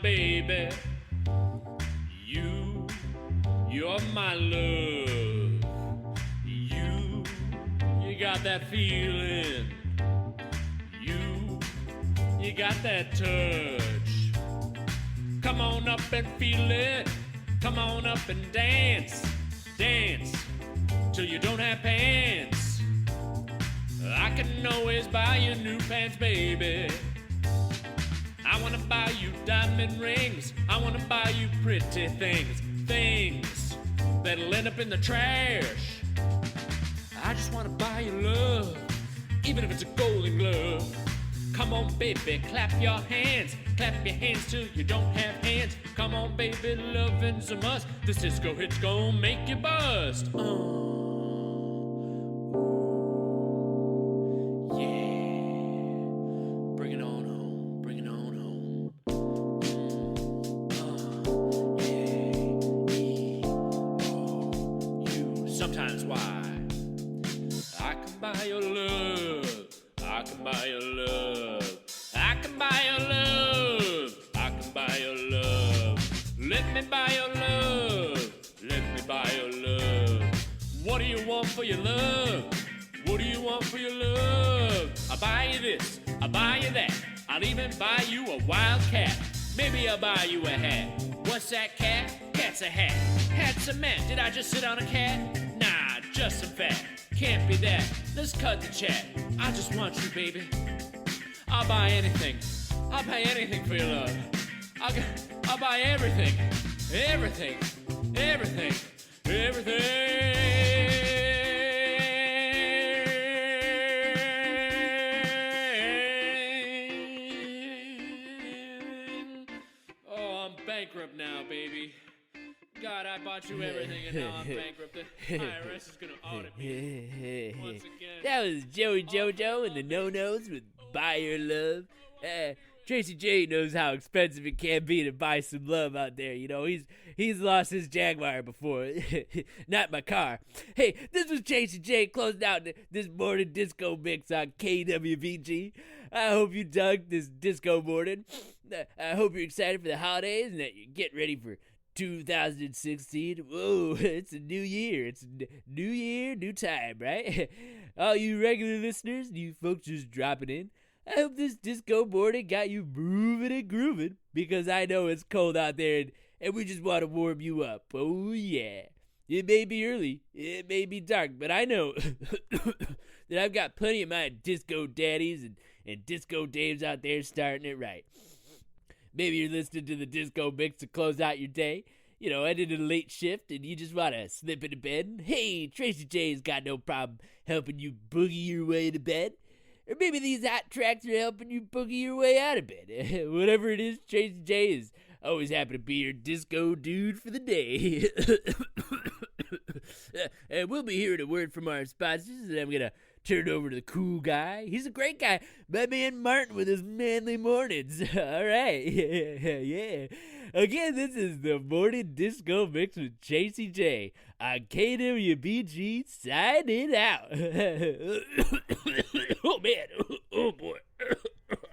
baby. You're my love. You got that feeling. You got that touch. Come on up and feel it. Come on up and dance. Dance till you don't have pants. I can always buy you new pants, baby. I wanna buy you diamond rings. I wanna buy you pretty things. Things that'll end up in the trash. I just wanna buy you love, even if it's a golden glove. Come on, baby, clap your hands. Clap your hands till you don't have hands. Come on, baby, loving's a must. This disco hit's gonna make you bust. Sometimes why I can buy your love, I can buy your love, I can buy your love, I can buy your love. Let me buy your love, let me buy your love. What do you want for your love? What do you want for your love? I'll buy you this, I'll buy you that. I'll even buy you a wild cat. Maybe I'll buy you a hat. What's that cat? Cat's a hat. Hat's cement. Did I just sit on a cat? Nah, just some fat. Can't be that. Let's cut the chat. I just want you, baby. I'll buy anything. I'll buy anything for your love. I'll buy everything. Everything. Everything. Everything. Oh, I'm bankrupt now, baby. God, I bought you everything and now I'm bankrupt. The IRS is gonna audit me once again. That was Joey Jojo and the No-Nos with Buy Your Love. Tracy J knows how expensive it can be to buy some love out there. You know, he's lost his Jaguar before. Not my car. Hey, this was Tracy J closing out this morning disco mix on KWBG. I hope you dug this disco morning. I hope you're excited for the holidays and that you get ready for 2016. Whoa, it's a new year. It's a new year, new time, right? All you regular listeners, you folks just dropping in, I hope this disco morning got you moving and grooving, because I know it's cold out there and we just want to warm you up. Oh yeah. It may be early, it may be dark, but I know that I've got plenty of my disco daddies and disco dames out there starting it right. Maybe you're listening to the disco mix to close out your day. You know, ended a late shift and you just want to slip into bed. Hey, Tracy J's got no problem helping you boogie your way to bed. Or maybe these hot tracks are helping you boogie your way out of bed. Whatever it is, Tracy J is always happy to be your disco dude for the day. And we'll be hearing a word from our sponsors, and I'm going to turn it over to the cool guy. He's a great guy. My man Martin with his manly mornings. All right. Yeah. Again, this is the Morning Disco Mix with Tracy J on KWBG, signing out. Oh, man. Oh, boy.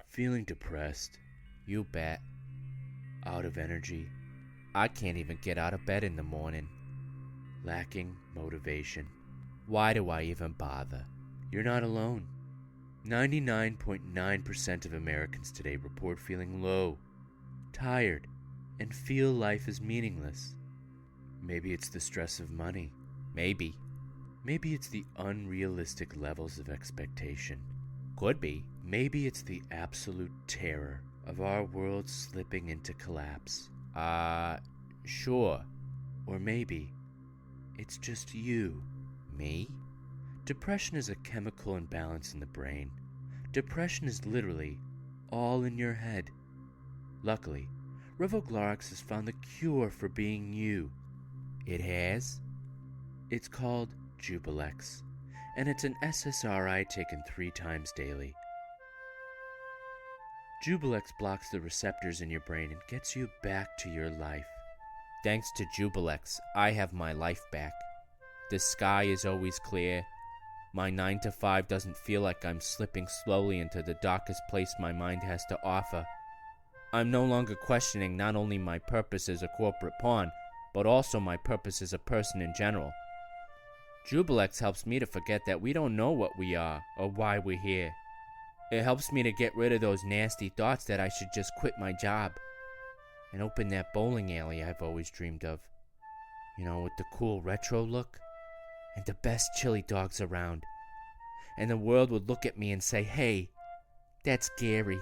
Feeling depressed? You bet. Out of energy? I can't even get out of bed in the morning. Lacking motivation? Why do I even bother? You're not alone. 99.9% of Americans today report feeling low, tired, and feel life is meaningless. Maybe it's the stress of money. Maybe it's the unrealistic levels of expectation. Could be. Maybe it's the absolute terror of our world slipping into collapse. Sure. Or maybe it's just you. Me? Depression is a chemical imbalance in the brain. Depression is literally all in your head. Luckily, Revoglarox has found the cure for being you. It has? It's called Jubilex, and it's an SSRI taken 3 times daily. Jubilex blocks the receptors in your brain and gets you back to your life. Thanks to Jubilex, I have my life back. The sky is always clear. My 9 to 5 doesn't feel like I'm slipping slowly into the darkest place my mind has to offer. I'm no longer questioning not only my purpose as a corporate pawn, but also my purpose as a person in general. Jubilex helps me to forget that we don't know what we are or why we're here. It helps me to get rid of those nasty thoughts that I should just quit my job and open that bowling alley I've always dreamed of. You know, with the cool retro look and the best chili dogs around. And the world would look at me and say, hey, that's Gary.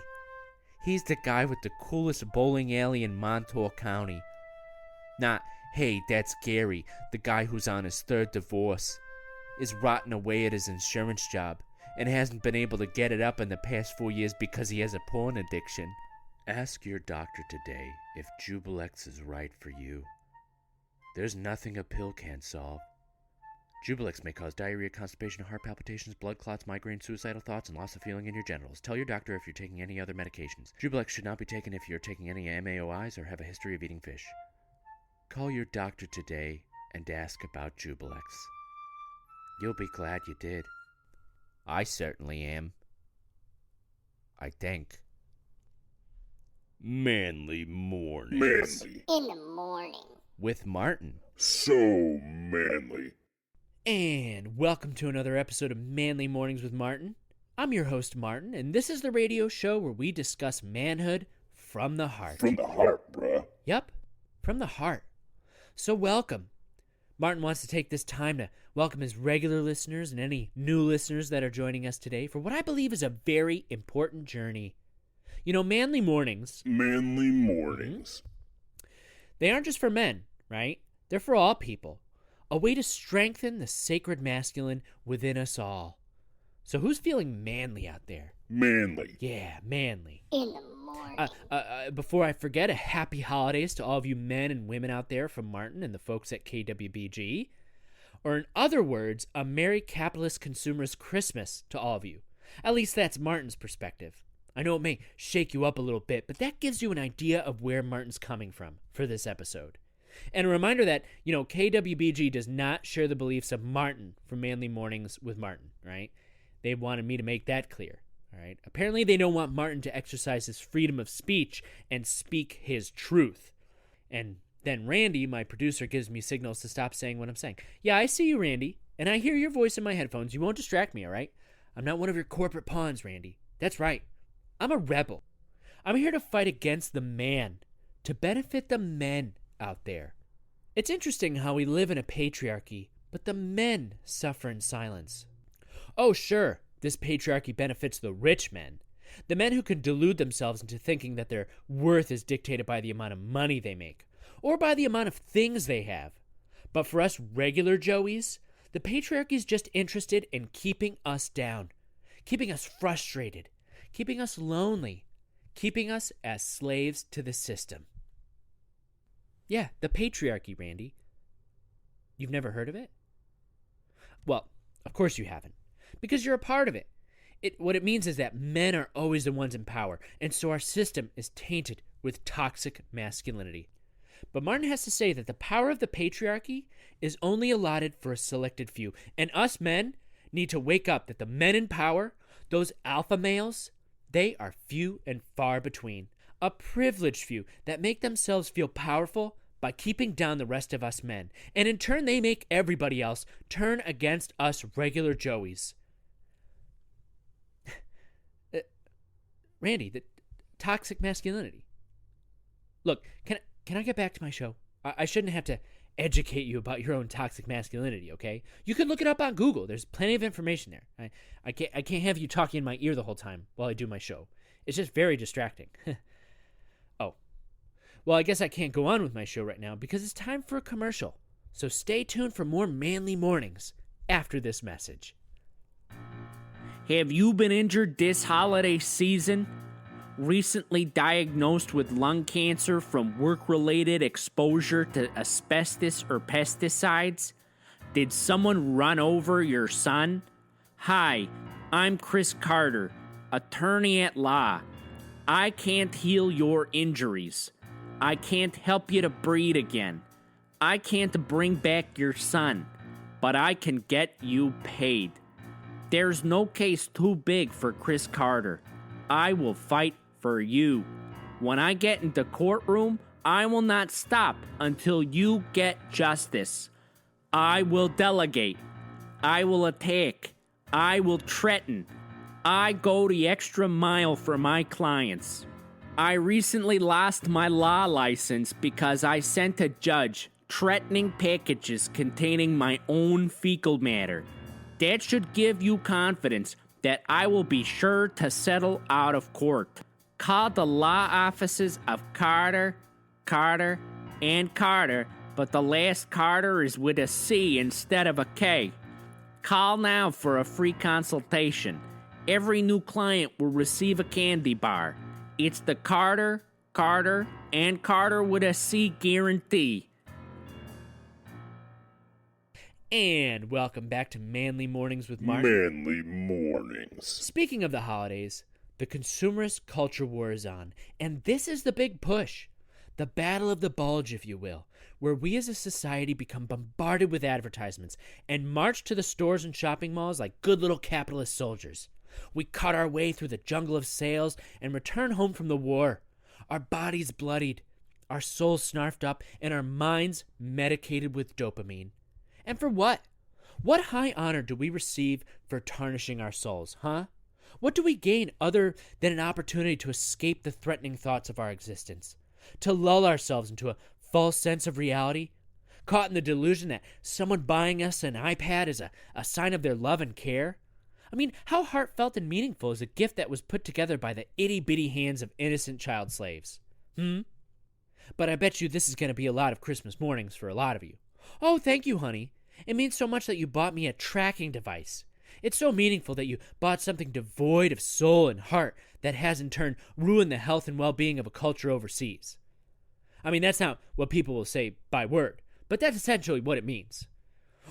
He's the guy with the coolest bowling alley in Montour County. Not, hey, that's Gary, the guy who's on his third divorce, is rotting away at his insurance job, and hasn't been able to get it up in the past 4 years because he has a porn addiction. Ask your doctor today if Jubilex is right for you. There's nothing a pill can't solve. Jubilex may cause diarrhea, constipation, heart palpitations, blood clots, migraine, suicidal thoughts, and loss of feeling in your genitals. Tell your doctor if you're taking any other medications. Jubilex should not be taken if you're taking any MAOIs or have a history of eating fish. Call your doctor today and ask about Jubilex. You'll be glad you did. I certainly am. I think. Manly mornings. Manly. In the morning. With Martin. So manly. And welcome to another episode of Manly Mornings with Martin. I'm your host, Martin, and this is the radio show where we discuss manhood from the heart. From the heart, bruh. Yep, from the heart. So welcome. Martin wants to take this time to welcome his regular listeners and any new listeners that are joining us today for what I believe is a very important journey. You know, Manly Mornings. Manly mornings. They aren't just for men, right? They're for all people. A way to strengthen the sacred masculine within us all. So who's feeling manly out there? Manly. Yeah, manly. In the morning. Before I forget, a happy holidays to all of you men and women out there from Martin and the folks at KWBG. Or in other words, a merry capitalist consumerist Christmas to all of you. At least that's Martin's perspective. I know it may shake you up a little bit, but that gives you an idea of where Martin's coming from for this episode. And a reminder that, you know, KWBG does not share the beliefs of Martin from Manly Mornings with Martin, right? They wanted me to make that clear, all right? Apparently they don't want Martin to exercise his freedom of speech and speak his truth. And then Randy, my producer, gives me signals to stop saying what I'm saying. Yeah, I see you, Randy, and I hear your voice in my headphones. You won't distract me, all right? I'm not one of your corporate pawns, Randy. That's right. I'm a rebel. I'm here to fight against the man, to benefit the men out there. It's interesting how we live in a patriarchy, but the men suffer in silence. Oh, sure, this patriarchy benefits the rich men, the men who can delude themselves into thinking that their worth is dictated by the amount of money they make, or by the amount of things they have. But for us regular Joeys, the patriarchy is just interested in keeping us down, keeping us frustrated, keeping us lonely, keeping us as slaves to the system. Yeah, the patriarchy, Randy. You've never heard of it? Well, of course you haven't, because you're a part of it. What it means is that men are always the ones in power, and so our system is tainted with toxic masculinity. But Martin has to say that the power of the patriarchy is only allotted for a selected few, and us men need to wake up that the men in power, those alpha males, they are few and far between. A privileged few that make themselves feel powerful by keeping down the rest of us men. And in turn, they make everybody else turn against us regular Joeys. Randy, the toxic masculinity. Look, can I get back to my show? I shouldn't have to educate you about your own toxic masculinity, okay? You can look it up on Google. There's plenty of information there. I can't have you talking in my ear the whole time while I do my show. It's just very distracting. Oh. Well, I guess I can't go on with my show right now because it's time for a commercial. So stay tuned for more Manly Mornings after this message. Have you been injured this holiday season? Recently diagnosed with lung cancer from work-related exposure to asbestos or pesticides? Did someone run over your son? Hi, I'm Chris Carter, attorney at law. I can't heal your injuries. I can't help you to breed again. I can't bring back your son, but I can get you paid. There's no case too big for Chris Carter. I will fight for you. When I get into courtroom, I will not stop until you get justice. I will delegate. I will attack. I will threaten. I go the extra mile for my clients. I recently lost my law license because I sent a judge threatening packages containing my own fecal matter. That should give you confidence that I will be sure to settle out of court. Call the law offices of Carter, and Carter, but the last Carter is with a C instead of a K. Call now for a free consultation. Every new client will receive a candy bar. It's the Carter, and Carter with a C guarantee. And welcome back to Manly Mornings with Martin. Manly Mornings. Speaking of the holidays, the consumerist culture war is on, and this is the big push. The battle of the bulge, if you will, where we as a society become bombarded with advertisements and march to the stores and shopping malls like good little capitalist soldiers. We cut our way through the jungle of sales and return home from the war, our bodies bloodied, our souls snarfed up, and our minds medicated with dopamine. And for what? What high honor do we receive for tarnishing our souls, huh? What do we gain other than an opportunity to escape the threatening thoughts of our existence? To lull ourselves into a false sense of reality? Caught in the delusion that someone buying us an iPad is a sign of their love and care? I mean, how heartfelt and meaningful is a gift that was put together by the itty-bitty hands of innocent child slaves? But I bet you this is going to be a lot of Christmas mornings for a lot of you. Oh, thank you, honey. It means so much that you bought me a tracking device. It's so meaningful that you bought something devoid of soul and heart that has in turn ruined the health and well-being of a culture overseas. I mean, that's not what people will say by word, but that's essentially what it means.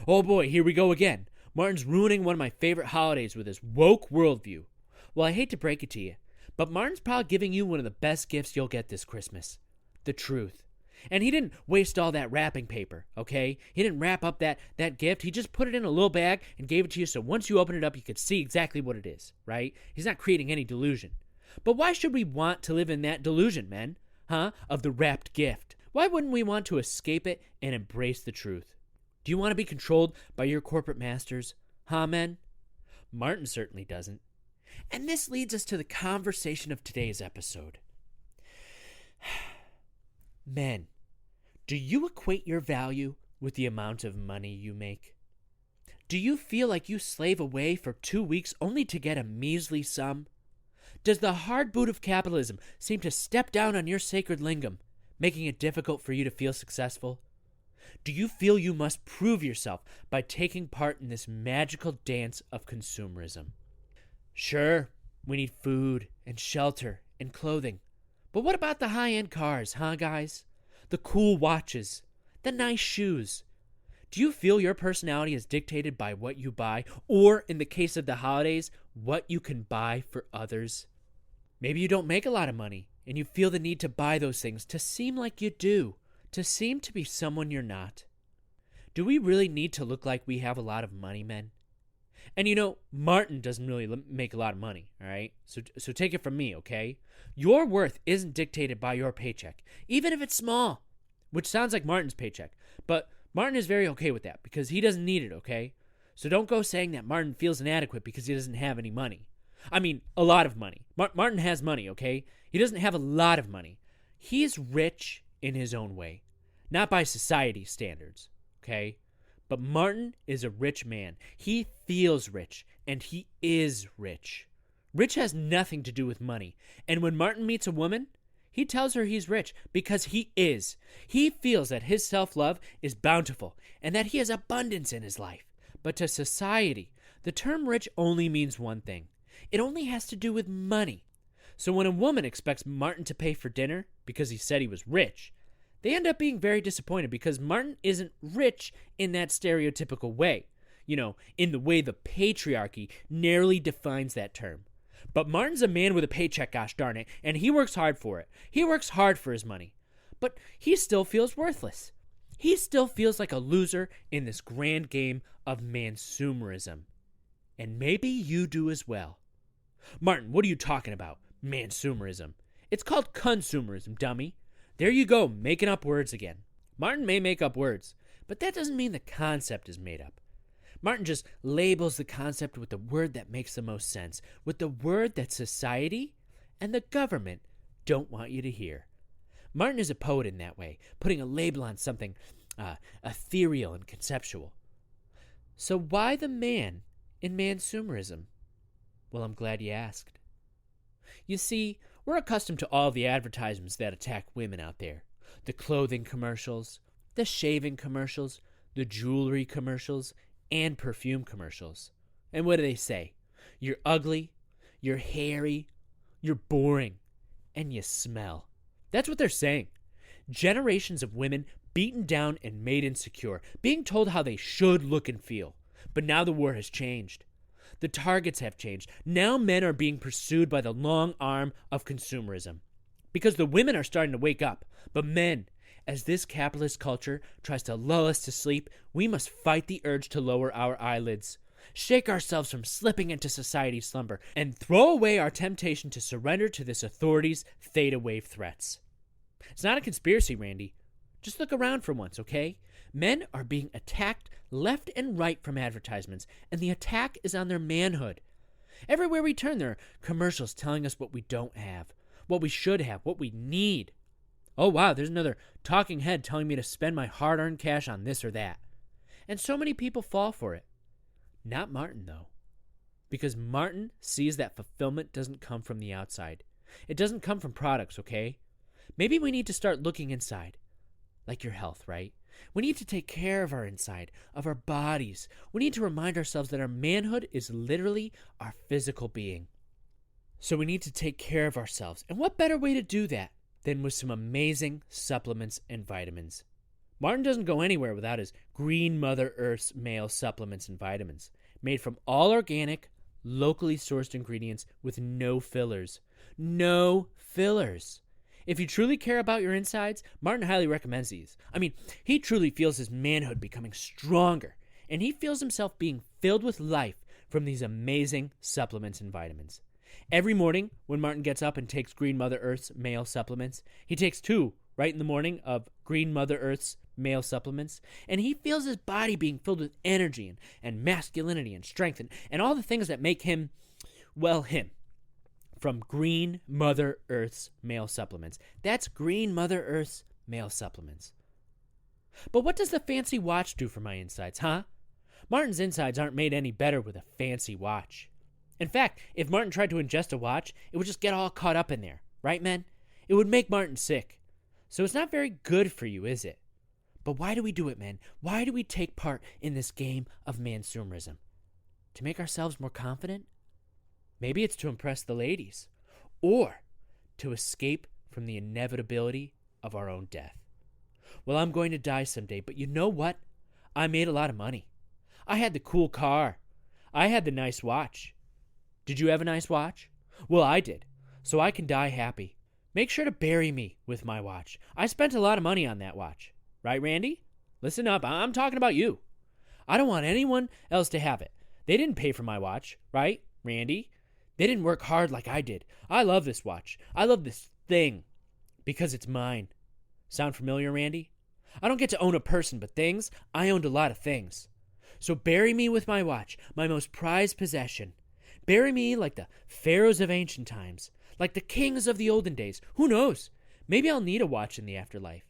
Oh boy, here we go again. Martin's ruining one of my favorite holidays with his woke worldview. Well, I hate to break it to you, but Martin's probably giving you one of the best gifts you'll get this Christmas. The truth. And he didn't waste all that wrapping paper, okay? He didn't wrap up that gift. He just put it in a little bag and gave it to you so once you open it up, you could see exactly what it is, right? He's not creating any delusion. But why should we want to live in that delusion, men? Huh? Of the wrapped gift. Why wouldn't we want to escape it and embrace the truth? Do you want to be controlled by your corporate masters? Huh, men? Martin certainly doesn't. And this leads us to the conversation of today's episode. Men, do you equate your value with the amount of money you make? Do you feel like you slave away for 2 weeks only to get a measly sum? Does the hard boot of capitalism seem to step down on your sacred lingam, making it difficult for you to feel successful? Do you feel you must prove yourself by taking part in this magical dance of consumerism? Sure, we need food and shelter and clothing. But what about the high-end cars, huh, guys? The cool watches, the nice shoes. Do you feel your personality is dictated by what you buy, or in the case of the holidays, what you can buy for others? Maybe you don't make a lot of money, and you feel the need to buy those things to seem like you do, to seem to be someone you're not. Do we really need to look like we have a lot of money, men? And you know, Martin doesn't really make a lot of money, all right? So take it from me, okay? Your worth isn't dictated by your paycheck, even if it's small, which sounds like Martin's paycheck. But Martin is very okay with that because he doesn't need it, okay? So don't go saying that Martin feels inadequate because he doesn't have any money. I mean, a lot of money. Martin has money, okay? He doesn't have a lot of money. He's rich in his own way, not by society standards, okay? But Martin is a rich man. He feels rich, and he is rich. Rich has nothing to do with money. And when Martin meets a woman, he tells her he's rich because he is. He feels that his self-love is bountiful and that he has abundance in his life. But to society, the term rich only means one thing. It only has to do with money. So when a woman expects Martin to pay for dinner because he said he was rich, they end up being very disappointed because Martin isn't rich in that stereotypical way. You know, in the way the patriarchy narrowly defines that term. But Martin's a man with a paycheck, gosh darn it, and he works hard for it. He works hard for his money. But he still feels worthless. He still feels like a loser in this grand game of MANsumerism. And maybe you do as well. Martin, what are you talking about? MANsumerism. It's called consumerism, dummy. There you go, making up words again. Martin may make up words, but that doesn't mean the concept is made up. Martin just labels the concept with the word that makes the most sense, with the word that society and the government don't want you to hear. Martin is a poet in that way, putting a label on something ethereal and conceptual. So why the man in MANsumerism? Well, I'm glad you asked. You see, we're accustomed to all the advertisements that attack women out there. The clothing commercials, the shaving commercials, the jewelry commercials, and perfume commercials. And what do they say? You're ugly, you're hairy, you're boring, and you smell. That's what they're saying. Generations of women beaten down and made insecure, being told how they should look and feel. But now the war has changed. The targets have changed. Now men are being pursued by the long arm of consumerism. Because the women are starting to wake up. But men, as this capitalist culture tries to lull us to sleep, we must fight the urge to lower our eyelids, shake ourselves from slipping into society's slumber, and throw away our temptation to surrender to this authority's theta wave threats. It's not a conspiracy, Randy. Just look around for once, okay? Men are being attacked left and right from advertisements, and the attack is on their manhood. Everywhere we turn, there are commercials telling us what we don't have, what we should have, what we need. Oh, wow, there's another talking head telling me to spend my hard-earned cash on this or that. And so many people fall for it. Not Martin, though. Because Martin sees that fulfillment doesn't come from the outside. It doesn't come from products, okay? Maybe we need to start looking inside. Like your health, right? We need to take care of our inside, of our bodies. We need to remind ourselves that our manhood is literally our physical being. So we need to take care of ourselves. And what better way to do that than with some amazing supplements and vitamins? Martin doesn't go anywhere without his green Mother Earth's male supplements and vitamins, made from all organic, locally sourced ingredients with no fillers. No fillers. If you truly care about your insides, Martin highly recommends these. I mean, he truly feels his manhood becoming stronger, and he feels himself being filled with life from these amazing supplements and vitamins. Every morning, when Martin gets up and takes Green Mother Earth's male supplements, he takes 2 right in the morning of Green Mother Earth's male supplements, and he feels his body being filled with energy and masculinity and strength and all the things that make him, well, him. From Green Mother Earth's male supplements. That's Green Mother Earth's male supplements. But what does the fancy watch do for my insides, huh? Martin's insides aren't made any better with a fancy watch. In fact, if Martin tried to ingest a watch, it would just get all caught up in there. Right, men? It would make Martin sick. So it's not very good for you, is it? But why do we do it, men? Why do we take part in this game of MANsumerism? To make ourselves more confident? Maybe it's to impress the ladies, or to escape from the inevitability of our own death. Well, I'm going to die someday, but you know what? I made a lot of money. I had the cool car. I had the nice watch. Did you have a nice watch? Well, I did, so I can die happy. Make sure to bury me with my watch. I spent a lot of money on that watch. Right, Randy? Listen up, I'm talking about you. I don't want anyone else to have it. They didn't pay for my watch, right, Randy? They didn't work hard like I did. I love this watch. I love this thing because it's mine. Sound familiar, Randy? I don't get to own a person, but things, I owned a lot of things. So bury me with my watch, my most prized possession. Bury me like the pharaohs of ancient times, like the kings of the olden days. Who knows? Maybe I'll need a watch in the afterlife.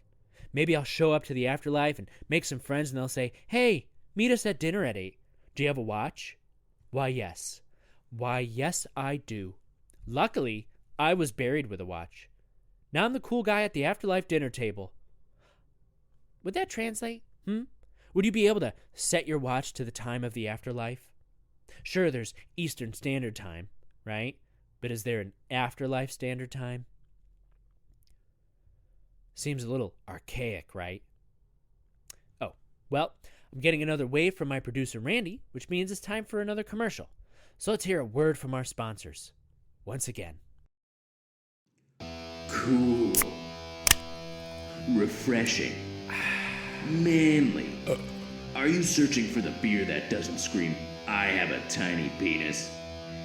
Maybe I'll show up to the afterlife and make some friends and they'll say, hey, meet us at dinner at 8. Do you have a watch? Why, yes. Why, yes, I do. Luckily, I was buried with a watch. Now I'm the cool guy at the afterlife dinner table. Would that translate? Would you be able to set your watch to the time of the afterlife? Sure, there's Eastern Standard Time, right? But is there an afterlife standard time? Seems a little archaic, right? Oh, well, I'm getting another wave from my producer, Randy, which means it's time for another commercial. So let's hear a word from our sponsors. Once again. Cool. Refreshing. Manly. Are you searching for the beer that doesn't scream, I have a tiny penis?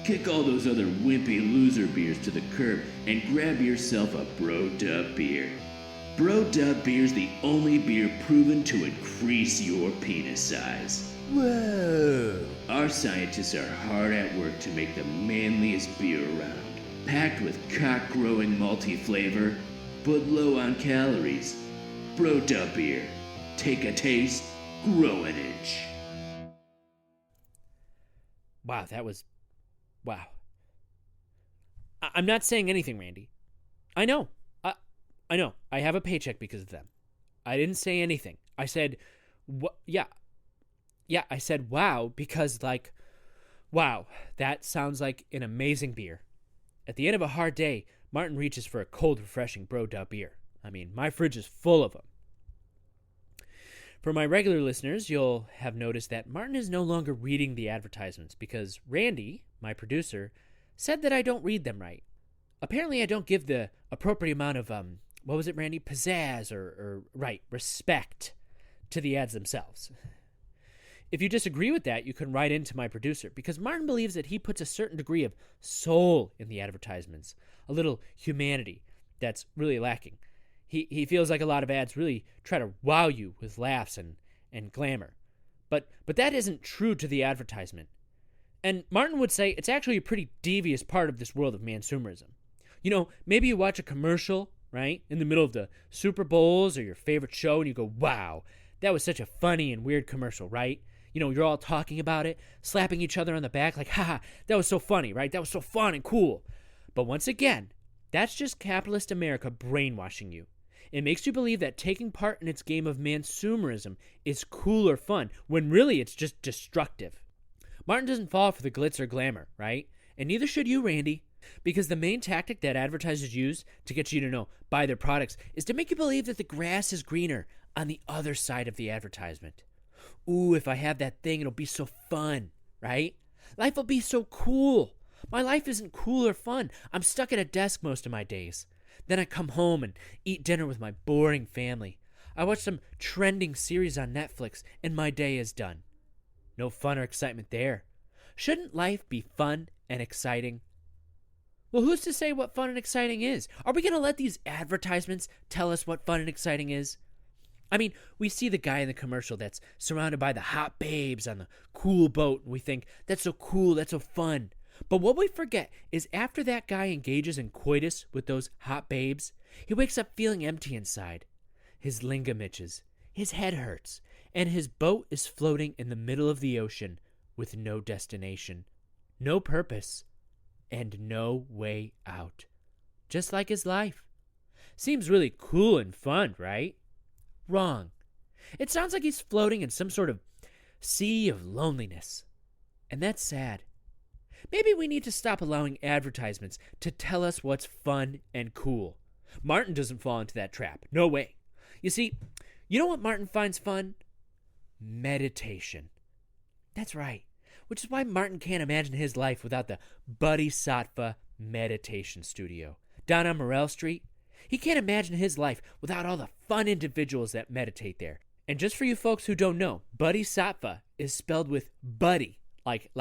Kick all those other wimpy loser beers to the curb and grab yourself a Bro Dub beer. Bro Dub beer's the only beer proven to increase your penis size. Whoa. Our scientists are hard at work to make the manliest beer around, packed with cock-growing malty flavor, but low on calories. Bro Dub beer. Take a taste, grow an inch. Wow, that was... Wow. I'm not saying anything, Randy. I know. I know. I have a paycheck because of them. I didn't say anything. I said, yeah. Yeah, I said, wow, because, like, wow, that sounds like an amazing beer. At the end of a hard day, Martin reaches for a cold, refreshing Bro Dub beer. I mean, my fridge is full of them. For my regular listeners, you'll have noticed that Martin is no longer reading the advertisements because Randy, my producer, said that I don't read them right. Apparently, I don't give the appropriate amount of, what was it, Randy? Pizzazz or respect to the ads themselves. If you disagree with that, you can write into my producer because Martin believes that he puts a certain degree of soul in the advertisements, a little humanity that's really lacking. He feels like a lot of ads really try to wow you with laughs and glamour. But that isn't true to the advertisement. And Martin would say it's actually a pretty devious part of this world of MANSumerism. You know, maybe you watch a commercial, right, in the middle of the Super Bowls or your favorite show and you go, wow, that was such a funny and weird commercial, right? You know, you're all talking about it, slapping each other on the back like, haha, that was so funny, right? That was so fun and cool. But once again, that's just capitalist America brainwashing you. It makes you believe that taking part in its game of MANSumerism is cool or fun, when really it's just destructive. Martin doesn't fall for the glitz or glamour, right? And neither should you, Randy. Because the main tactic that advertisers use to get you to buy their products is to make you believe that the grass is greener on the other side of the advertisement. Ooh, if I have that thing, it'll be so fun, right? Life will be so cool. My life isn't cool or fun. I'm stuck at a desk most of my days. Then I come home and eat dinner with my boring family. I watch some trending series on Netflix, and my day is done. No fun or excitement there. Shouldn't life be fun and exciting? Well, who's to say what fun and exciting is? Are we going to let these advertisements tell us what fun and exciting is? I mean, we see the guy in the commercial that's surrounded by the hot babes on the cool boat, and we think, that's so cool, that's so fun. But what we forget is after that guy engages in coitus with those hot babes, he wakes up feeling empty inside. His lingam itches, his head hurts, and his boat is floating in the middle of the ocean with no destination, no purpose, and no way out. Just like his life. Seems really cool and fun, right? Wrong. It sounds like he's floating in some sort of sea of loneliness. And that's sad. Maybe we need to stop allowing advertisements to tell us what's fun and cool. Martin doesn't fall into that trap. No way. You see, you know what Martin finds fun? Meditation. That's right. Which is why Martin can't imagine his life without the Bodhisattva Meditation Studio. Down on Morel Street, he can't imagine his life without all the fun individuals that meditate there. And just for you folks who don't know, Bodhisattva is spelled with buddy. Like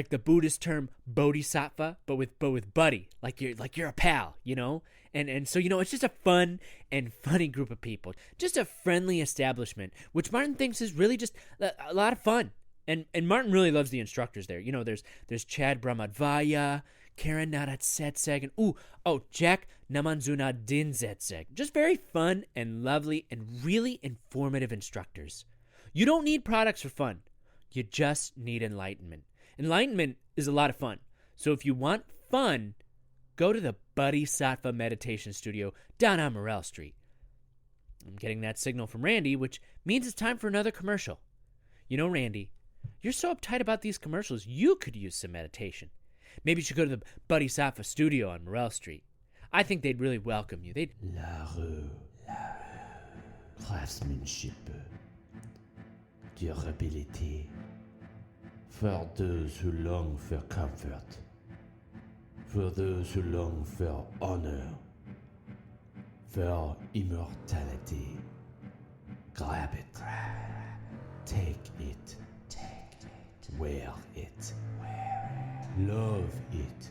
the Buddhist term bodhisattva, but with buddy, like you're a pal, you know? And so, it's just a fun and funny group of people. Just a friendly establishment, which Martin thinks is really just a lot of fun. And Martin really loves the instructors there. There's Chad Brahmadvaya, Karen Naratsetseg, and Jack Namanzunadinzetseg. Just very fun and lovely and really informative instructors. You don't need products for fun. You just need enlightenment. Enlightenment is a lot of fun. So if you want fun, go to the Bodhisattva Meditation Studio down on Morel Street. I'm getting that signal from Randy, which means it's time for another commercial. You know, Randy, you're so uptight about these commercials, you could use some meditation. Maybe you should go to the Bodhisattva Studio on Morel Street. I think they'd really welcome you. La rue, craftsmanship, durability, for those who long for comfort, for those who long for honor, for immortality. Grab it, take it, wear it. Love it.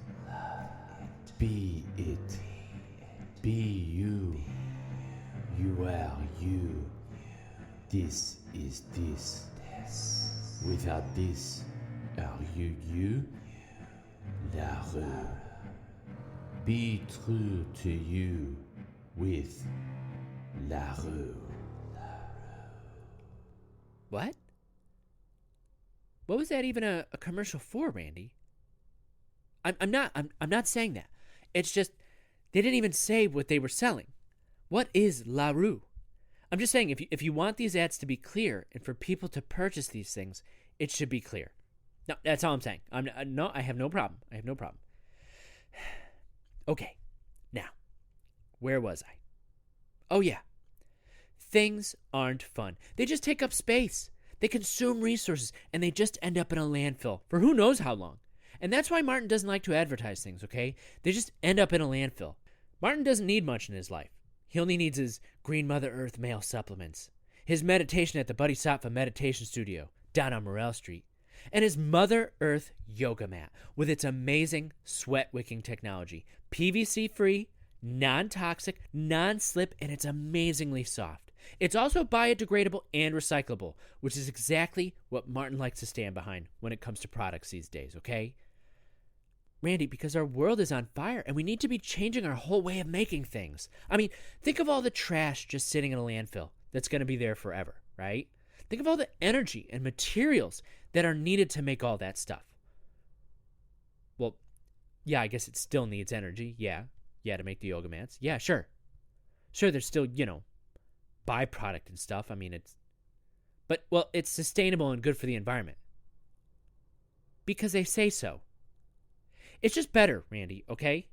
Be it. Be you. You are you. This is this. Without this, are you you? La rue. Be true to you with La rue. What? What was that even a commercial for, Randy? I'm not saying that. It's just they didn't even say what they were selling. What is La Rue? I'm just saying if you want these ads to be clear and for people to purchase these things, it should be clear. No, that's all I'm saying. I have no problem. I have no problem. Okay. Now, where was I? Oh yeah. Things aren't fun. They just take up space. They consume resources, and they just end up in a landfill for who knows how long. And that's why Martin doesn't like to advertise things, okay? They just end up in a landfill. Martin doesn't need much in his life. He only needs his Green Mother Earth male supplements, his meditation at the Bodhisattva Meditation Studio down on Morel Street, and his Mother Earth yoga mat with its amazing sweat-wicking technology. PVC-free, non-toxic, non-slip, and it's amazingly soft. It's also biodegradable and recyclable, which is exactly what Martin likes to stand behind when it comes to products these days, okay? Randy, because our world is on fire and we need to be changing our whole way of making things. I mean, think of all the trash just sitting in a landfill that's going to be there forever, right? Think of all the energy and materials that are needed to make all that stuff. Well, yeah, I guess it still needs energy. Yeah, to make the yoga mats. Yeah, sure. Sure, there's still, byproduct and stuff. I mean, it's sustainable and good for the environment. Because they say so. It's just better, Randy, okay?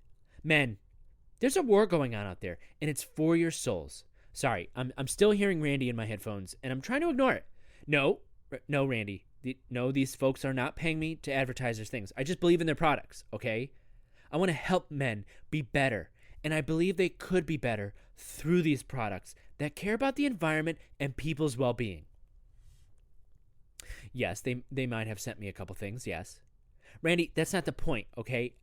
Men, there's a war going on out there, and it's for your souls. Sorry, I'm still hearing Randy in my headphones, and I'm trying to ignore it. No, Randy. No, these folks are not paying me to advertise their things. I just believe in their products, okay? I want to help men be better, and I believe they could be better through these products that care about the environment and people's well-being. Yes, they might have sent me a couple things, yes. Randy, that's not the point, okay?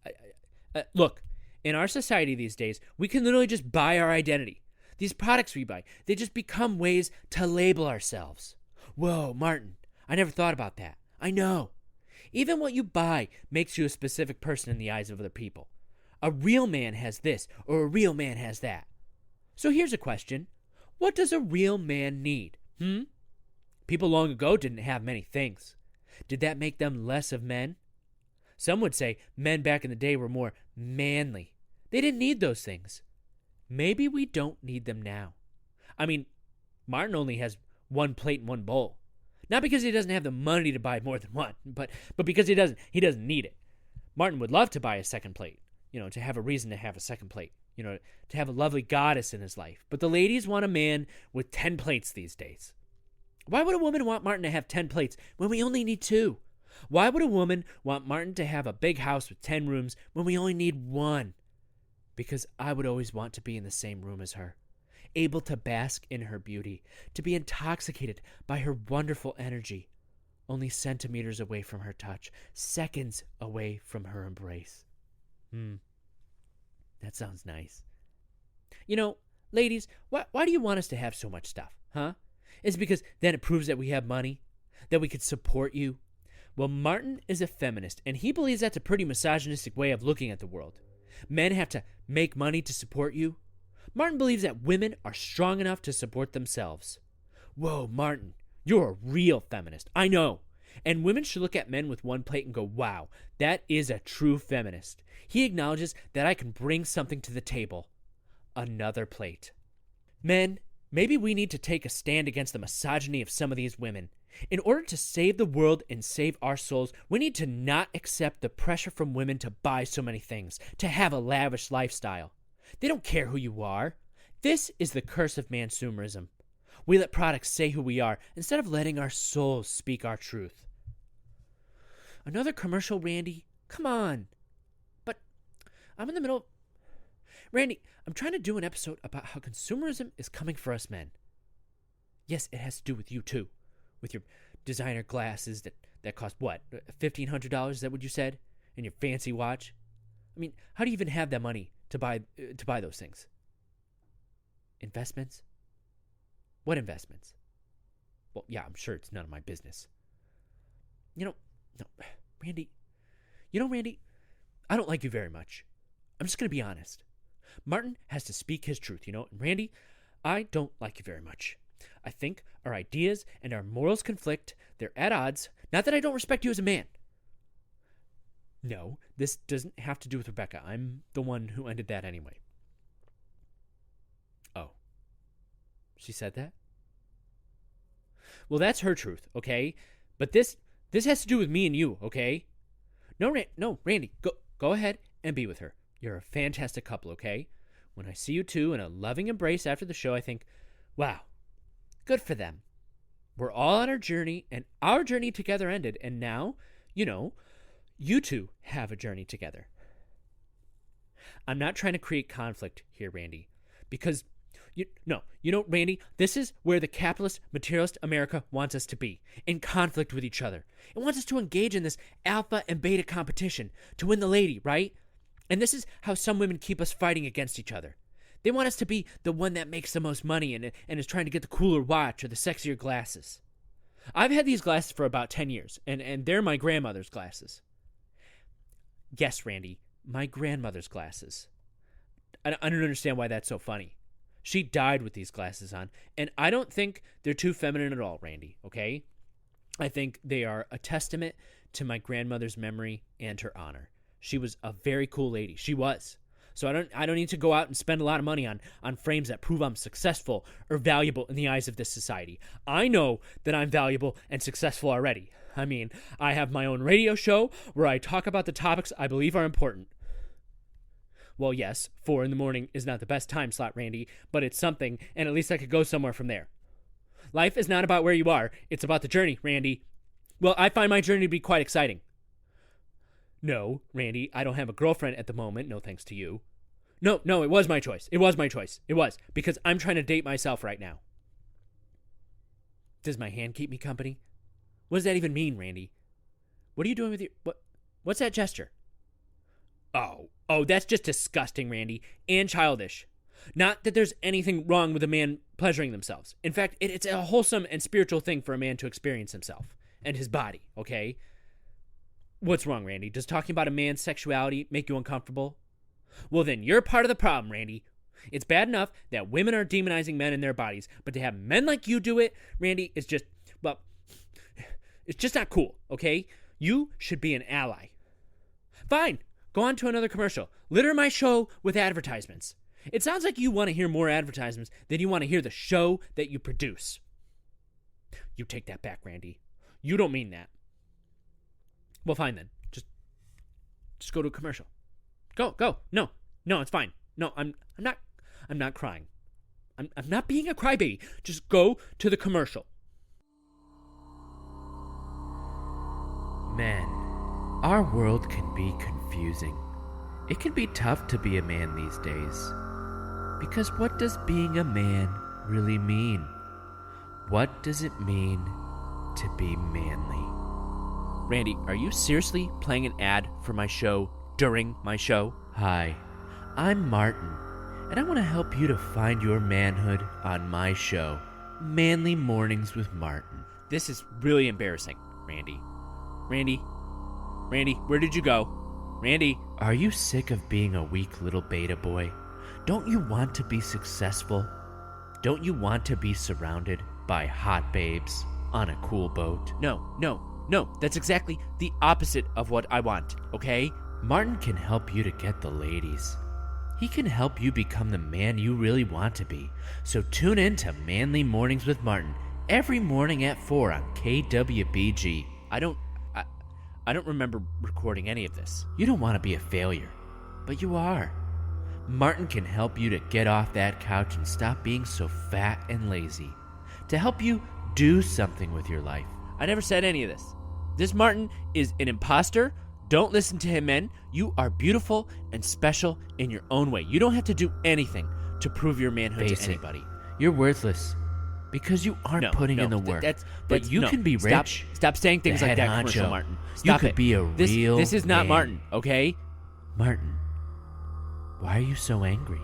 Look, in our society these days, we can literally just buy our identity. These products we buy, they just become ways to label ourselves. Whoa, Martin, I never thought about that. I know. Even what you buy makes you a specific person in the eyes of other people. A real man has this, or a real man has that. So here's a question. What does a real man need? People long ago didn't have many things. Did that make them less of men? Some would say men back in the day were more manly. They didn't need those things. Maybe we don't need them now. I mean, Martin only has one plate and one bowl. Not because he doesn't have the money to buy more than one, but because he doesn't need it. Martin would love to buy a second plate, to have a reason to have a second plate, to have a lovely goddess in his life. But the ladies want a man with 10 plates these days. Why would a woman want Martin to have 10 plates when we only need 2? Why would a woman want Martin to have a big house with 10 rooms when we only need 1? Because I would always want to be in the same room as her, able to bask in her beauty, to be intoxicated by her wonderful energy, only centimeters away from her touch, seconds away from her embrace. That sounds nice. Ladies, why do you want us to have so much stuff, huh? Is it because then it proves that we have money? That we could support you? Well, Martin is a feminist, and he believes that's a pretty misogynistic way of looking at the world. Men have to make money to support you. Martin believes that women are strong enough to support themselves. Whoa, Martin, you're a real feminist. I know. And women should look at men with one plate and go, wow, that is a true feminist. He acknowledges that I can bring something to the table. Another plate. Men, maybe we need to take a stand against the misogyny of some of these women. In order to save the world and save our souls, we need to not accept the pressure from women to buy so many things, to have a lavish lifestyle. They don't care who you are. This is the curse of MANsumerism. We let products say who we are instead of letting our souls speak our truth. Another commercial, Randy? Come on. But I'm in the middle. Randy, I'm trying to do an episode about how consumerism is coming for us men. Yes, it has to do with you too. With your designer glasses that cost what? $1,500, is that what you said? and your fancy watch. I mean, how do you even have that money to buy those things? Investments? What investments? Well, yeah, I'm sure it's none of my business. No, Randy. Randy, I don't like you very much. I'm just going to be honest. Martin has to speak his truth, and Randy, I don't like you very much. I think our ideas and our morals conflict. They're at odds. Not that I don't respect you as a man. No, this doesn't have to do with Rebecca. I'm the one who ended that anyway. Oh. She said that? Well, that's her truth, okay? But this has to do with me and you, okay? No, Randy, go ahead and be with her. You're a fantastic couple, okay? When I see you two in a loving embrace after the show, I think, wow, good for them. We're all on our journey, and our journey together ended, and now, you two have a journey together. I'm not trying to create conflict here, Randy, because, Randy, this is where the capitalist, materialist America wants us to be, in conflict with each other. It wants us to engage in this alpha and beta competition to win the lady, right? And this is how some women keep us fighting against each other. They want us to be the one that makes the most money and is trying to get the cooler watch or the sexier glasses. I've had these glasses for about 10 years, and they're my grandmother's glasses. Yes, Randy, my grandmother's glasses. I don't understand why that's so funny. She died with these glasses on, and I don't think they're too feminine at all, Randy, okay? I think they are a testament to my grandmother's memory and her honor. She was a very cool lady. She was. So I don't need to go out and spend a lot of money on frames that prove I'm successful or valuable in the eyes of this society. I know that I'm valuable and successful already. I mean, I have my own radio show where I talk about the topics I believe are important. Well, yes, 4 a.m. is not the best time slot, Randy, but it's something, and at least I could go somewhere from there. Life is not about where you are. It's about the journey, Randy. Well, I find my journey to be quite exciting. No, Randy, I don't have a girlfriend at the moment, no thanks to you. No, it was my choice. It was, because I'm trying to date myself right now. Does my hand keep me company? What does that even mean, Randy? What are you doing with your... What's that gesture? Oh, that's just disgusting, Randy, and childish. Not that there's anything wrong with a man pleasuring themselves. In fact, it's a wholesome and spiritual thing for a man to experience himself and his body, okay? What's wrong, Randy? Does talking about a man's sexuality make you uncomfortable? Well, then you're part of the problem, Randy. It's bad enough that women are demonizing men and their bodies, but to have men like you do it, Randy, is just, well, it's just not cool, okay? You should be an ally. Fine, go on to another commercial. Litter my show with advertisements. It sounds like you want to hear more advertisements than you want to hear the show that you produce. You take that back, Randy. You don't mean that. Well, fine then. Just go to a commercial. Go. No, it's fine. No, I'm not crying. I'm not being a crybaby. Just go to the commercial. Men, our world can be confusing. It can be tough to be a man these days. Because what does being a man really mean? What does it mean to be manly? Randy, are you seriously playing an ad for my show during my show? Hi, I'm Martin, and I want to help you to find your manhood on my show, Manly Mornings with Martin. This is really embarrassing, Randy. Randy, where did you go? Randy. Are you sick of being a weak little beta boy? Don't you want to be successful? Don't you want to be surrounded by hot babes on a cool boat? No, that's exactly the opposite of what I want, okay? Martin can help you to get the ladies. He can help you become the man you really want to be. So tune in to Manly Mornings with Martin every morning at 4 on KWBG. I don't remember recording any of this. You don't want to be a failure, but you are. Martin can help you to get off that couch and stop being so fat and lazy. To help you do something with your life. I never said any of this. This Martin is an imposter. Don't listen to him, men. You are beautiful and special in your own way. You don't have to do anything to prove your manhood to anybody. You're worthless. Because you aren't putting in the work. But you can be rich. Stop saying things like that, commercial honcho. Martin. You Stop could it. be a real This is not man. Martin, okay? Martin, why are you so angry?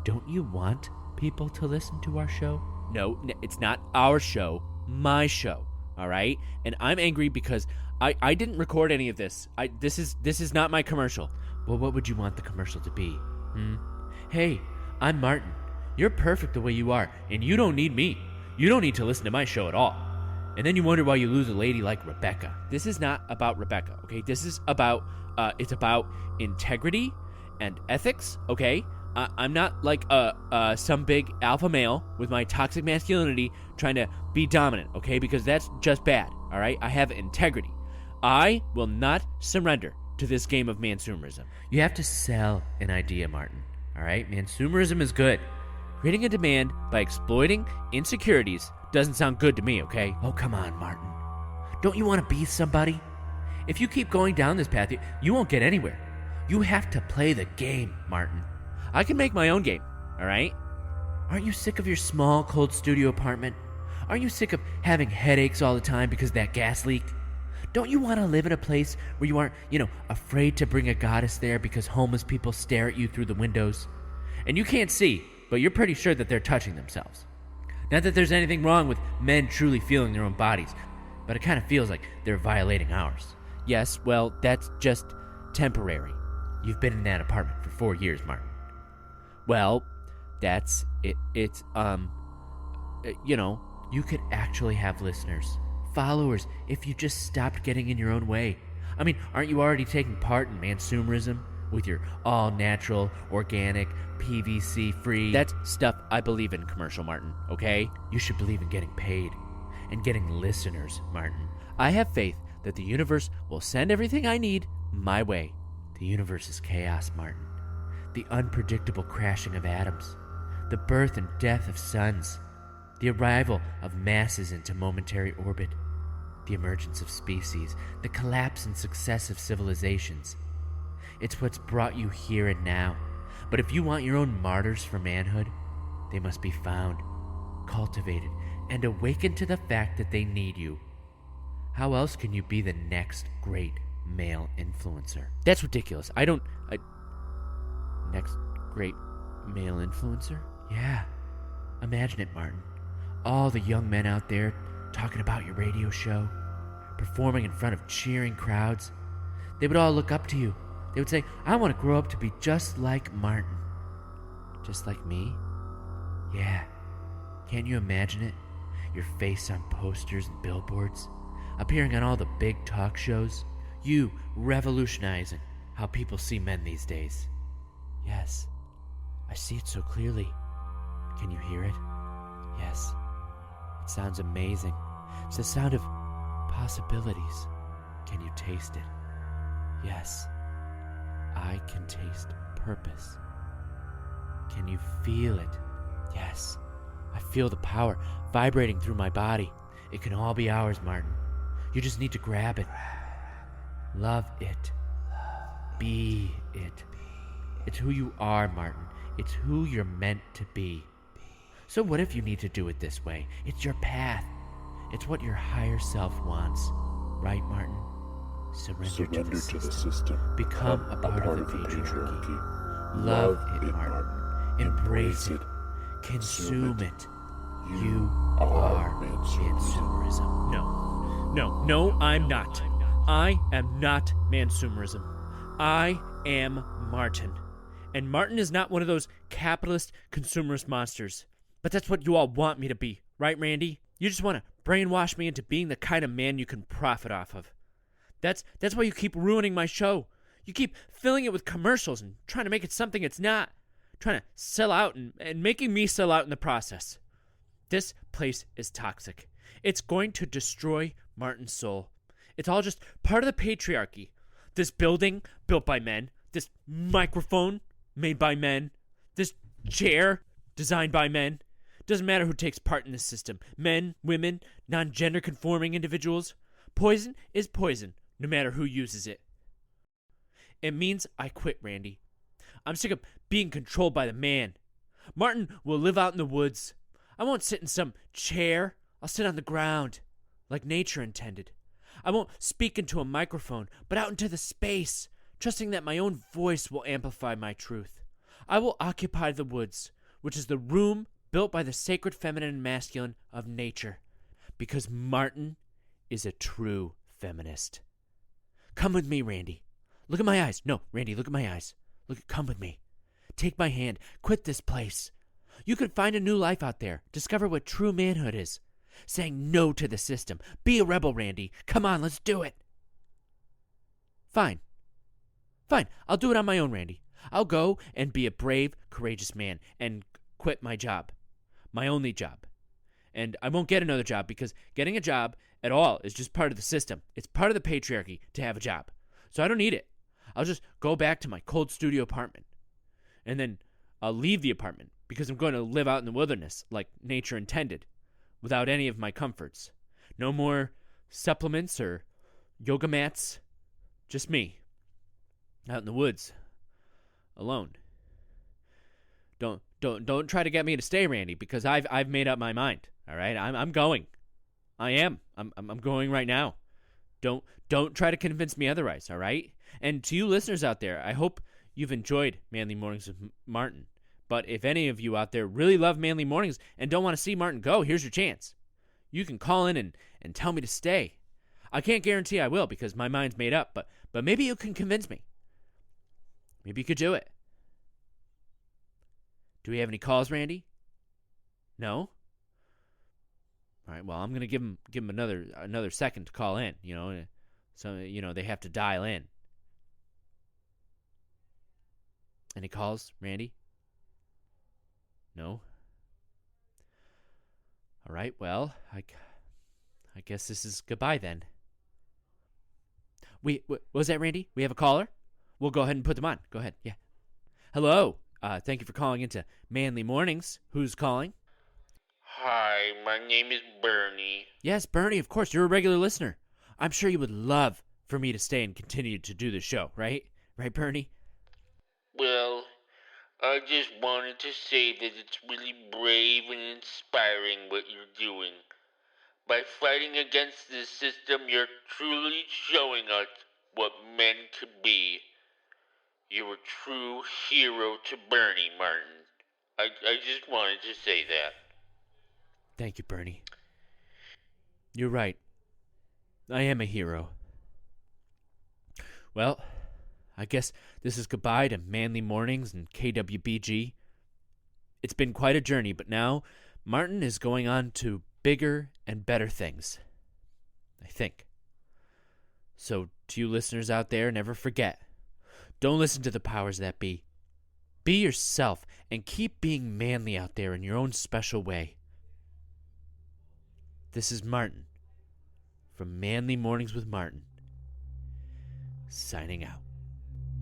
Don't you want people to listen to our show? No, it's not our show, my show, all right? And I'm angry because I didn't record any of this. This is not my commercial. Well, what would you want the commercial to be? Hey, I'm Martin. You're perfect the way you are, and you don't need me. You don't need to listen to my show at all. And then you wonder why you lose a lady like Rebecca. This is not about Rebecca, okay? This is about, it's about integrity and ethics, okay? I'm not like some big alpha male with my toxic masculinity trying to be dominant, okay? Because that's just bad, all right? I have integrity. I will not surrender to this game of MANsumerism. You have to sell an idea, Martin. All right? MANsumerism is good. Creating a demand by exploiting insecurities doesn't sound good to me, okay? Oh, come on, Martin. Don't you want to be somebody? If you keep going down this path, you won't get anywhere. You have to play the game, Martin. I can make my own game, all right? Aren't you sick of your small, cold studio apartment? Aren't you sick of having headaches all the time because of that gas leak? Don't you want to live in a place where you aren't, afraid to bring a goddess there because homeless people stare at you through the windows? And you can't see, but you're pretty sure that they're touching themselves. Not that there's anything wrong with men truly feeling their own bodies, but it kind of feels like they're violating ours. Yes, well, that's just temporary. You've been in that apartment for 4 years, Martin. Well, that's it. You could actually have listeners, followers, if you just stopped getting in your own way. I mean, aren't you already taking part in MANsumerism with your all-natural, organic, PVC-free? That's stuff I believe in, commercial Martin, okay? You should believe in getting paid and getting listeners, Martin. I have faith that the universe will send everything I need my way. The universe is chaos, Martin. The unpredictable crashing of atoms, the birth and death of suns, the arrival of masses into momentary orbit, the emergence of species, the collapse and success of civilizations. It's what's brought you here and now. But if you want your own martyrs for manhood, they must be found, cultivated, and awakened to the fact that they need you. How else can you be the next great male influencer? That's ridiculous. Next great male influencer? Yeah. Imagine it, Martin. All the young men out there talking about your radio show, performing in front of cheering crowds. They would all look up to you. They would say, I want to grow up to be just like Martin. Just like me? Yeah. Can't you imagine it? Your face on posters and billboards, appearing on all the big talk shows. You revolutionizing how people see men these days. Yes. I see it so clearly. Can you hear it? Yes. It sounds amazing. It's the sound of possibilities. Can you taste it? Yes. I can taste purpose. Can you feel it? Yes. I feel the power vibrating through my body. It can all be ours, Martin. You just need to grab it. Love it. Be it. It's who you are, Martin. It's who you're meant to be. So what if you need to do it this way? It's your path. It's what your higher self wants. Right, Martin? Surrender to the system. Become a part of the patriarchy. Love it, Martin. Embrace it. Consume it. You are MANsumerism. No, I'm not. I am not MANsumerism. I am Martin. And Martin is not one of those capitalist consumerist monsters. But that's what you all want me to be, right, Randy? You just want to brainwash me into being the kind of man you can profit off of. That's why you keep ruining my show. You keep filling it with commercials and trying to make it something it's not. Trying to sell out and making me sell out in the process. This place is toxic. It's going to destroy Martin's soul. It's all just part of the patriarchy. This building built by men. This microphone made by men. This chair designed by men. Doesn't matter who takes part in this system. Men, women, non-gender conforming individuals. Poison is poison, no matter who uses it. It means I quit, Randy. I'm sick of being controlled by the man. Martin will live out in the woods. I won't sit in some chair. I'll sit on the ground, like nature intended. I won't speak into a microphone, but out into the space, trusting that my own voice will amplify my truth. I will occupy the woods, which is the room built by the sacred feminine and masculine of nature, because Martin is a true feminist. Come with me, Randy. Look at my eyes. No, Randy, look at my eyes. Come with me. Take my hand. Quit this place. You could find a new life out there. Discover what true manhood is. Saying no to the system. Be a rebel, Randy. Come on, let's do it. Fine. I'll do it on my own, Randy. I'll go and be a brave, courageous man and quit my job. My only job. And I won't get another job because getting a job at all is just part of the system. It's part of the patriarchy to have a job. So I don't need it. I'll just go back to my cold studio apartment. And then I'll leave the apartment because I'm going to live out in the wilderness like nature intended, without any of my comforts. No more supplements or yoga mats. Just me. Out in the woods. Alone. Don't try to get me to stay, Randy, because I've made up my mind. All right? I'm going. I am. I'm going right now. Don't try to convince me otherwise, all right? And to you listeners out there, I hope you've enjoyed Manly Mornings with Martin. But if any of you out there really love Manly Mornings and don't want to see Martin go, here's your chance. You can call in and tell me to stay. I can't guarantee I will because my mind's made up, but maybe you can convince me. Maybe you could do it. Do we have any calls, Randy? No? All right, well, I'm going to give them another second to call in, So, they have to dial in. Any calls, Randy? No? All right, well, I guess this is goodbye then. Was that Randy? We have a caller? We'll go ahead and put them on. Go ahead, yeah. Hello. Thank you for calling into Manly Mornings. Who's calling? Hi, my name is Bernie. Yes, Bernie, of course. You're a regular listener. I'm sure you would love for me to stay and continue to do the show, right? Right, Bernie? Well, I just wanted to say that it's really brave and inspiring what you're doing. By fighting against this system, you're truly showing us what men could be. You're a true hero to Bernie, Martin. I just wanted to say that. Thank you, Bernie. You're right. I am a hero. Well, I guess this is goodbye to Manly Mornings and KWBG. It's been quite a journey, but now Martin is going on to bigger and better things. I think. So, to you listeners out there, never forget. Don't listen to the powers that be. Be yourself and keep being manly out there in your own special way. This is Martin from Manly Mornings with Martin, signing out.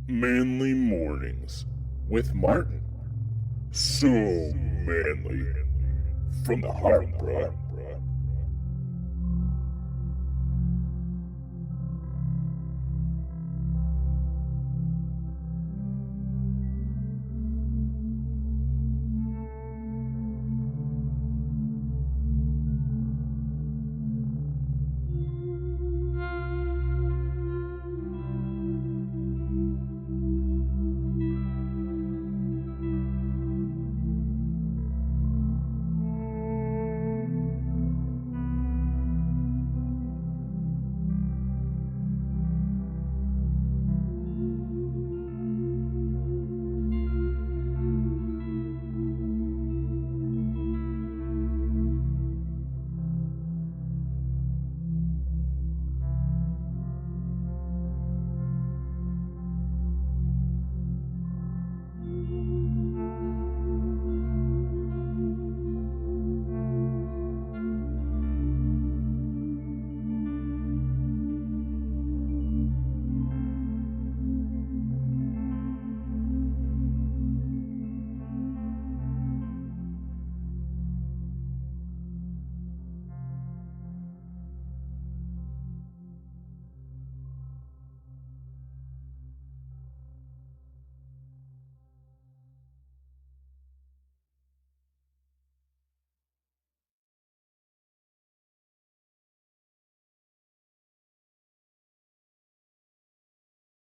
Manly Mornings with Martin. So manly. From the heart, bruh.